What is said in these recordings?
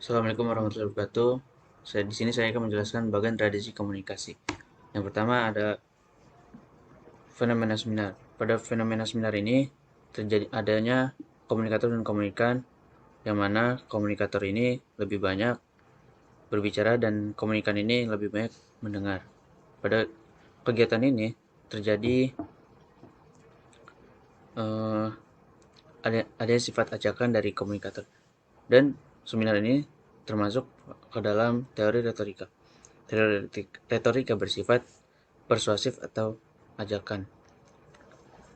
Assalamualaikum warahmatullahi wabarakatuh. Di sini saya akan menjelaskan bagian tradisi komunikasi. Yang pertama ada fenomena seminar. Pada fenomena seminar ini terjadi adanya komunikator dan komunikan, yang mana komunikator ini lebih banyak berbicara dan komunikan ini lebih banyak mendengar. Pada kegiatan ini terjadi eh, ada sifat ajakan dari komunikator, dan seminar ini termasuk ke dalam teori retorika. Teori retorika bersifat persuasif atau ajakan.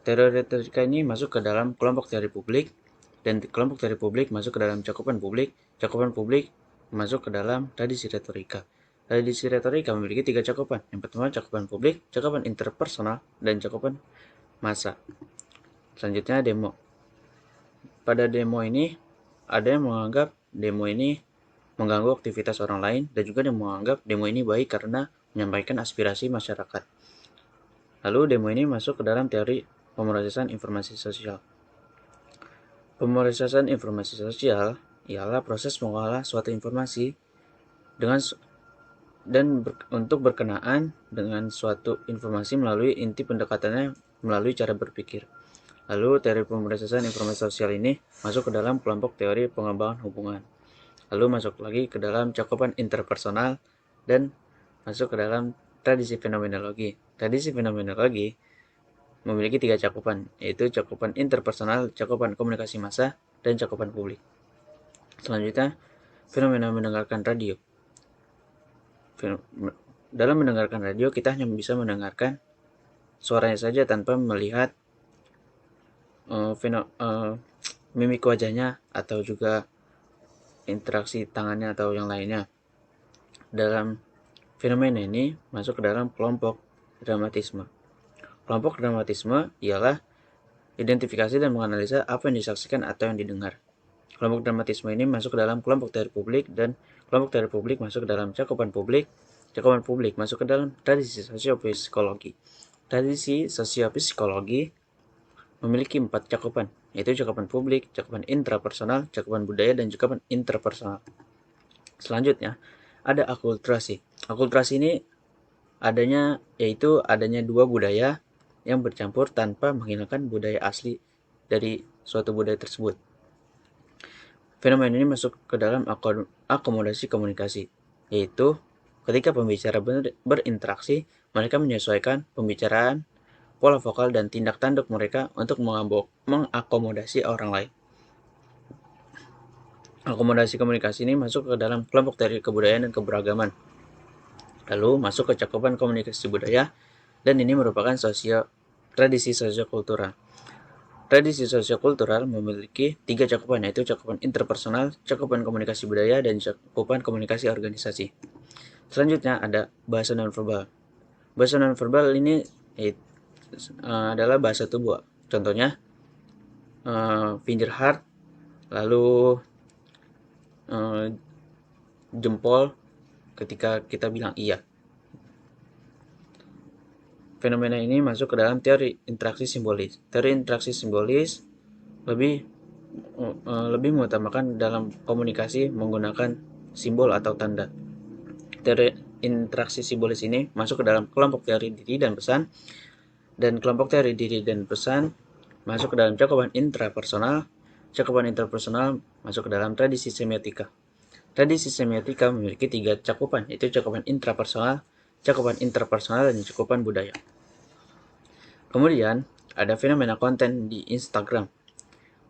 Teori retorika ini masuk ke dalam kelompok teori publik, dan kelompok teori publik masuk ke dalam cakupan publik masuk ke dalam tradisi retorika. Tradisi retorika memiliki tiga cakupan. Yang pertama cakupan publik, cakupan interpersonal, dan cakupan massa. Selanjutnya demo. Pada demo ini, ada yang menganggap demo ini mengganggu aktivitas orang lain, dan juga yang menganggap demo ini baik karena menyampaikan aspirasi masyarakat. Lalu demo ini masuk ke dalam teori pemrosesan informasi sosial. Pemrosesan informasi sosial ialah proses mengolah suatu informasi dengan untuk berkenaan dengan suatu informasi melalui inti pendekatannya melalui cara berpikir. Lalu teori pemrosesan informasi sosial ini masuk ke dalam kelompok teori pengembangan hubungan. Lalu masuk lagi ke dalam cakupan interpersonal dan masuk ke dalam tradisi fenomenologi. Tradisi fenomenologi memiliki tiga cakupan, yaitu cakupan interpersonal, cakupan komunikasi massa, dan cakupan publik. Selanjutnya, fenomena mendengarkan radio. Dalam mendengarkan radio, kita hanya bisa mendengarkan suaranya saja tanpa melihat mimik wajahnya atau juga interaksi tangannya atau yang lainnya. Dalam fenomena ini masuk ke dalam kelompok dramatisme. Kelompok dramatisme ialah identifikasi dan menganalisa apa yang disaksikan atau yang didengar. Kelompok dramatisme ini masuk ke dalam kelompok teori publik, dan kelompok teori publik masuk ke dalam cakupan publik. Cakupan publik masuk ke dalam tradisi sosiopsikologi. Tradisi sosiopsikologi memiliki 4 cakupan, yaitu cakupan publik, cakupan intrapersonal, cakupan budaya, dan cakupan interpersonal. Selanjutnya, ada akulturasi. Akulturasi ini adanya dua budaya yang bercampur tanpa menghilangkan budaya asli dari suatu budaya tersebut. Fenomena ini masuk ke dalam akomodasi komunikasi, yaitu ketika pembicara berinteraksi, mereka menyesuaikan pembicaraan, pola vokal, dan tindak tanduk mereka untuk mengakomodasi orang lain. Akomodasi komunikasi ini masuk ke dalam kelompok teori kebudayaan dan keberagaman. Lalu masuk ke cakupan komunikasi budaya, dan ini merupakan tradisi sosiokultural. Tradisi sosiokultural memiliki 3 cakupan, yaitu cakupan interpersonal, cakupan komunikasi budaya, dan cakupan komunikasi organisasi. Selanjutnya ada bahasa nonverbal. Bahasa nonverbal ini adalah bahasa tubuh. Contohnya finger heart, lalu jempol ketika kita bilang iya. Fenomena ini masuk ke dalam teori interaksi simbolis. Teori interaksi simbolis lebih mengutamakan dalam komunikasi menggunakan simbol atau tanda. Teori interaksi simbolis ini masuk ke dalam kelompok teori diri dan pesan, dan kelompok teori diri dan pesan masuk ke dalam cakupan intrapersonal. Cakupan interpersonal masuk ke dalam tradisi semiotika. Tradisi semiotika memiliki 3 cakupan, yaitu cakupan intrapersonal, cakupan interpersonal, dan cakupan budaya. Kemudian ada fenomena konten di Instagram.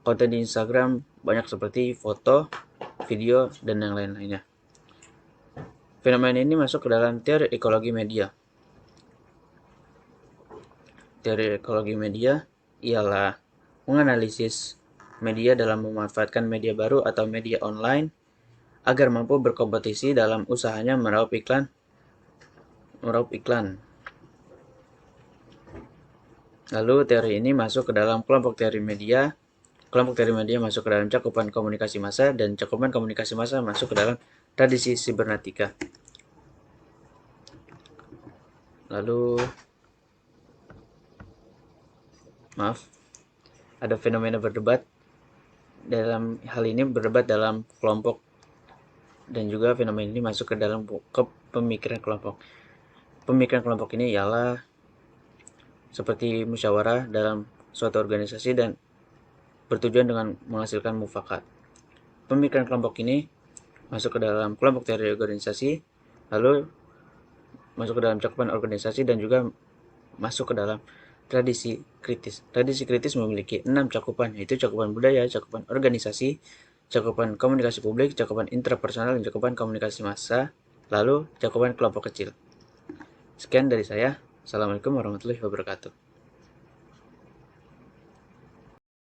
Konten di Instagram banyak seperti foto, video, dan yang lain-lainnya. Fenomena ini masuk ke dalam teori ekologi media. Teori ekologi media ialah menganalisis media dalam memanfaatkan media baru atau media online agar mampu berkompetisi dalam usahanya meraup iklan. Lalu teori ini masuk ke dalam kelompok teori media. Kelompok teori media masuk ke dalam cakupan komunikasi massa, dan cakupan komunikasi massa masuk ke dalam tradisi sibernetika. Lalu ada fenomena berdebat. Dalam hal ini berdebat dalam kelompok dan juga fenomena ini masuk ke dalam pemikiran kelompok. Pemikiran kelompok ini ialah seperti musyawarah dalam suatu organisasi dan bertujuan dengan menghasilkan mufakat. Pemikiran kelompok ini masuk ke dalam kelompok teori organisasi, lalu masuk ke dalam cakupan organisasi dan juga masuk ke dalam tradisi kritis. Tradisi kritis memiliki 6 cakupan, yaitu cakupan budaya, cakupan organisasi, cakupan komunikasi publik, cakupan intrapersonal, dan cakupan komunikasi massa, lalu cakupan kelompok kecil. Sekian dari saya. Assalamualaikum warahmatullahi wabarakatuh.